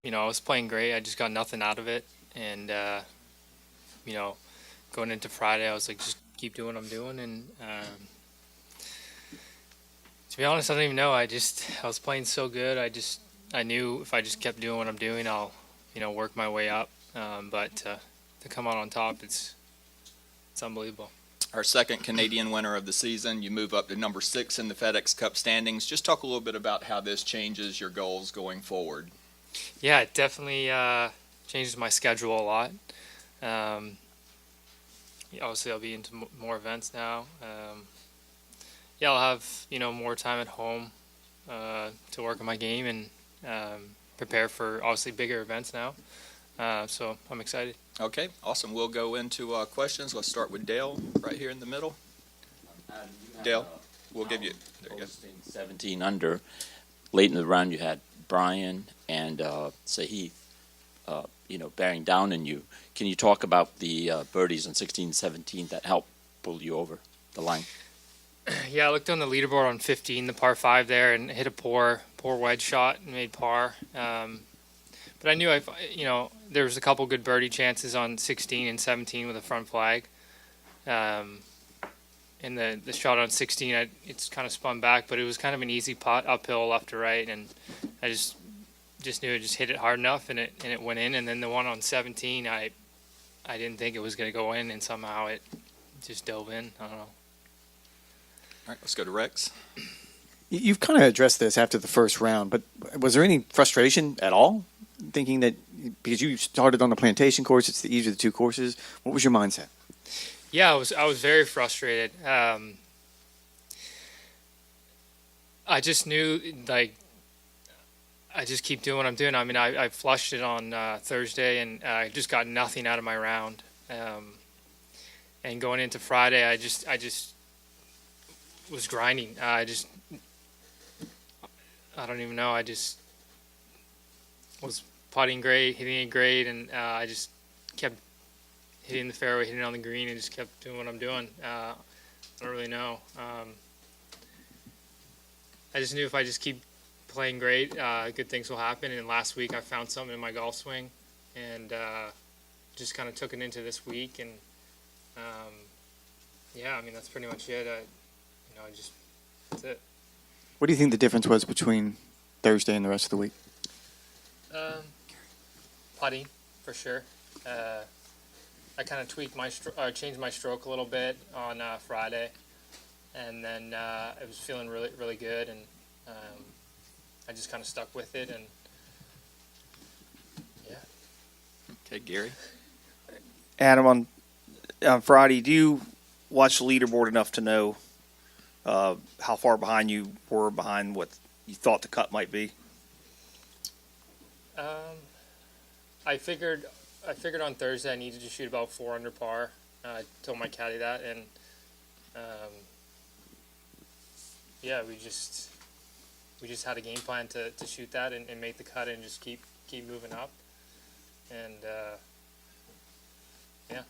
I was playing great. I just got nothing out of it, and you know, going into Friday, I was like, just keep doing what I'm doing, and to be honest, I don't even know. I was playing so good. I knew if I just kept doing what I'm doing, I'll work my way up. But to come out on top, it's unbelievable. Our second Canadian winner of the season. You move up to number 6 in the FedEx Cup standings. Just talk a little bit about how this changes your goals going forward. Yeah, it definitely changes my schedule a lot. Um, Obviously, I'll be into more events now. Yeah, I'll have more time at home to work on my game and prepare for obviously bigger events now. So I'm excited. Okay, awesome. We'll go into questions. Let's start with Dale right here in the middle. Dale, we'll give you. There you go. 17 under. Late in the round, you had Brian and Sahith, bearing down on you. Can you talk about the birdies on 16, 17 that helped pull you over the line? Yeah, I looked on the leaderboard on 15, the par 5 there, and hit a poor wedge shot and made par. But I knew there was a couple good birdie chances on 16 and 17 with a front flag. And the shot on 16, it's kind of spun back, but it was kind of an easy putt uphill left to right, and I just knew it just hit it hard enough, and it went in. And then the one on 17, I didn't think it was going to go in, and somehow it just dove in. I don't know. All right, let's go to Rex. You've kind of addressed this after the first round, but was there any frustration at all? Thinking that because you started on the plantation course, it's the easier of the two courses. What was your mindset? Yeah, I was very frustrated. I just knew, like, I just keep doing what I'm doing. I mean, I flushed it on Thursday, and I just got nothing out of my round. And going into Friday, I just was grinding. I don't even know. I just was putting great, hitting it great, and I just kept hitting the fairway, hitting on the green, and just kept doing what I'm doing. I don't really know. I just knew if I just keep playing great, good things will happen. And last week I found something in my golf swing, and just kind of took it into this week. And yeah, I mean that's pretty much it. That's it. What do you think the difference was between Thursday and the rest of the week? Putting, for sure. I kind of tweaked changed my stroke a little bit on Friday, and then I was feeling really, really good, and I just kind of stuck with it, and yeah. Okay, Gary. Adam, on Friday, do you watch the leaderboard enough to know how far behind you were behind what you thought the cut might be? I figured on Thursday I needed to shoot about 4 under par. I told my caddy that, and yeah, we just had a game plan to shoot that and make the cut and just keep moving up, and yeah.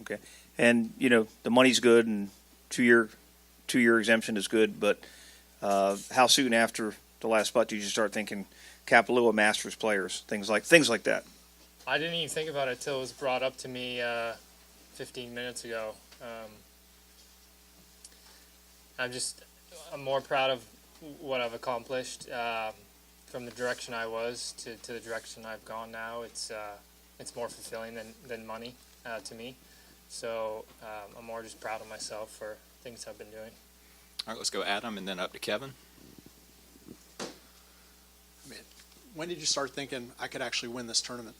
Okay, and the money's good, and two-year exemption is good, but how soon after the last putt did you start thinking Kapalua Masters players, things like that? I didn't even think about it till it was brought up to me 15 minutes ago. I'm more proud of what I've accomplished from the direction I was to the direction I've gone now. It's more fulfilling than money to me. So I'm more just proud of myself for things I've been doing. All right, let's go Adam and then up to Kevin. I mean, when did you start thinking I could actually win this tournament?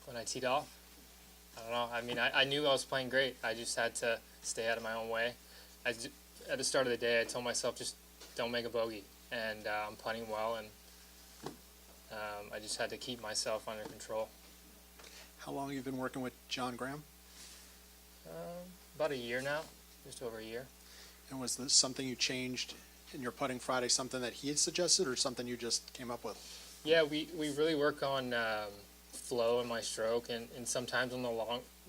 When I teed off, I don't know. I mean, I knew I was playing great. I just had to stay out of my own way. At the start of the day, I told myself just don't make a bogey, and I'm putting well, and I just had to keep myself under control. How long have you been working with John Graham? About a year now, just over a year. And was this something you changed in your putting Friday, something that he had suggested or something you just came up with? Yeah, we really work on flow in my stroke, and sometimes on the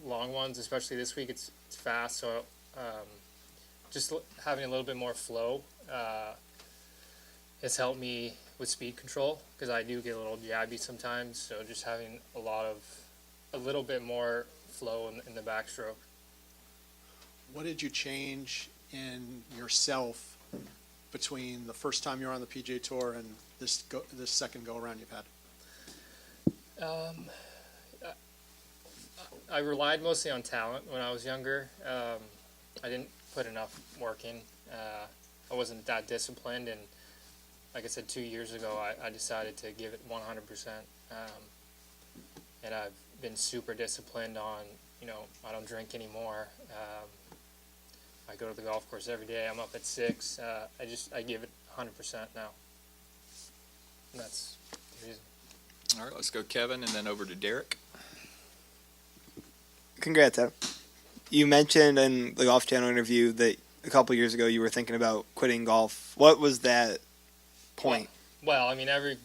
long ones, especially this week, it's fast, so just having a little bit more flow has helped me with speed control because I do get a little jabby sometimes. So just having a little bit more flow in the backstroke. What did you change in yourself between the first time you were on the PGA Tour and this second go around you've had? I relied mostly on talent when I was younger. I didn't put enough work in. I wasn't that disciplined, and like I said, 2 years ago, I decided to give it 100%. And I've been super disciplined on, I don't drink anymore. I go to the golf course every day. I'm up at 6. I give it 100% now. And that's the reason. All right, let's go Kevin and then over to Derek. Congrats, Adam. You mentioned in the Golf Channel interview that a couple years ago you were thinking about quitting golf. What was that point? Well, I mean, every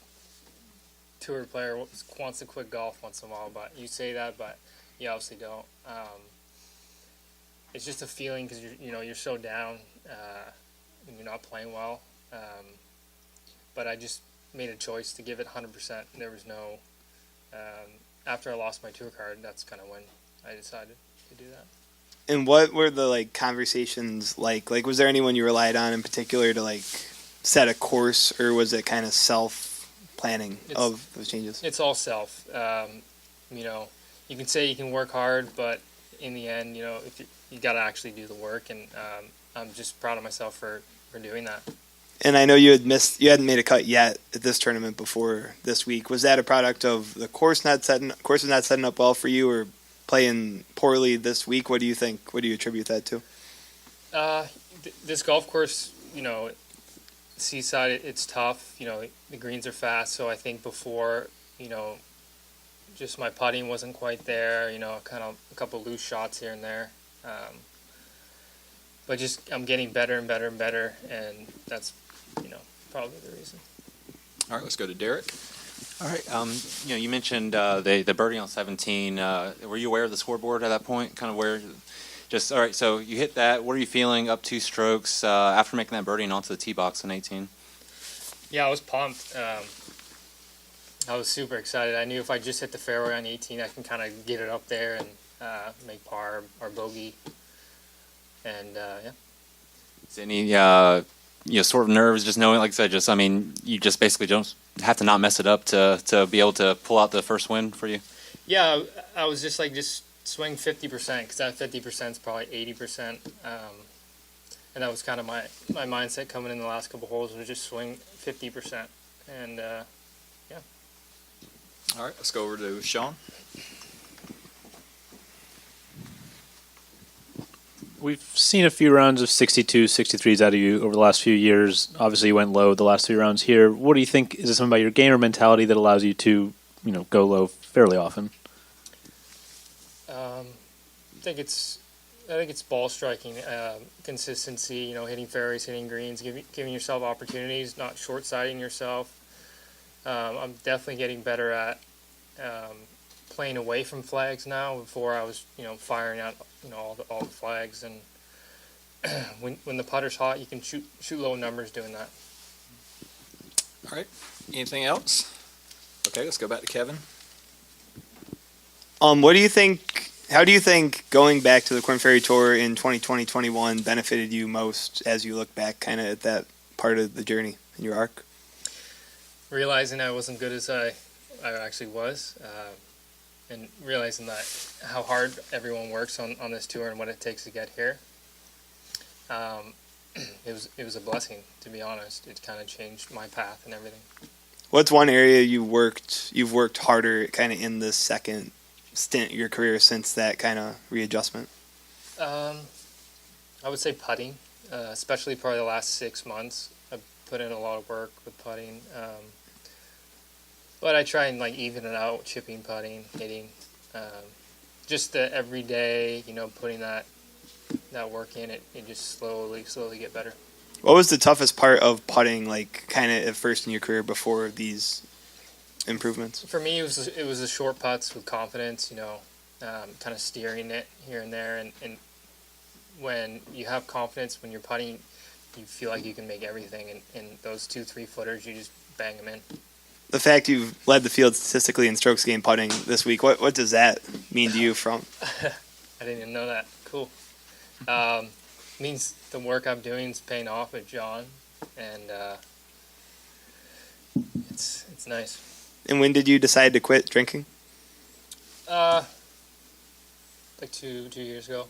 tour player wants to quit golf once in a while, but you say that, but you obviously don't. It's just a feeling because you're so down and you're not playing well. But I just made a choice to give it 100%. There was no after I lost my tour card, that's kind of when I decided to do that. And what were the conversations like? Was there anyone you relied on in particular to set a course, or was it kind of self-planning of those changes? It's all self. You can say you can work hard, but in the end, if you got to actually do the work, and I'm just proud of myself for doing that. And I know you hadn't made a cut yet at this tournament before this week. Was that a product of the course was not setting up well for you, or playing poorly this week? What do you think? What do you attribute that to? This golf course, Seaside, it's tough. The greens are fast, so I think before, just my putting wasn't quite there. Kind of a couple loose shots here and there. But just I'm getting better and better and better, and that's probably the reason. All right, let's go to Derek. All right. You mentioned the birdie on 17. Were you aware of the scoreboard at that point? Kind of where? All right. So you hit that. What are you feeling up 2 strokes after making that birdie and onto the tee box on 18? Yeah, I was pumped. I was super excited. I knew if I just hit the fairway on 18, I can kind of get it up there and make par or bogey. And yeah. Is any sort of nerves just knowing, like I said, you just basically don't have to not mess it up to be able to pull out the first win for you? Yeah, I was just swing 50% because that 50% is probably 80%. And that was kind of my mindset coming in the last couple holes was just swing 50%. And yeah. All right, let's go over to Sean. We've seen a few rounds of 62, 63s out of you over the last few years. Obviously, you went low the last 3 rounds here. What do you think? Is it something about your game or mentality that allows you to, go low fairly often? I think it's ball striking, consistency. Hitting fairways, hitting greens, giving yourself opportunities, not short-siding yourself. I'm definitely getting better at playing away from flags now. Before I was, firing out, all the flags, and when the putter's hot, you can shoot low numbers doing that. All right, anything else? Okay, let's go back to Kevin. What do you think? How do you think going back to the Korn Ferry Tour in 2020-21 benefited you most as you look back, kind of at that part of the journey in your arc? Realizing I wasn't good as I actually was, and realizing that how hard everyone works on this tour and what it takes to get here. It was a blessing, to be honest. It kind of changed my path and everything. What's one area you've worked harder kind of in this second stint of your career since that kind of readjustment? I would say putting, especially probably the last 6 months. I've put in a lot of work with putting. But I try and even it out, chipping, putting, hitting. Just the everyday, putting that work in, it just slowly get better. What was the toughest part of putting, kind of at first in your career before these improvements? For me, it was the short putts with confidence, kind of steering it here and there, and when you have confidence when you're putting, you feel like you can make everything, and those 2-3 footers, you just bang them in. The fact you've led the field statistically in strokes gained putting this week, what does that mean to you from? I didn't even know that. Cool. Means the work I'm doing is paying off with John, and it's nice. And when did you decide to quit drinking? Like two years ago.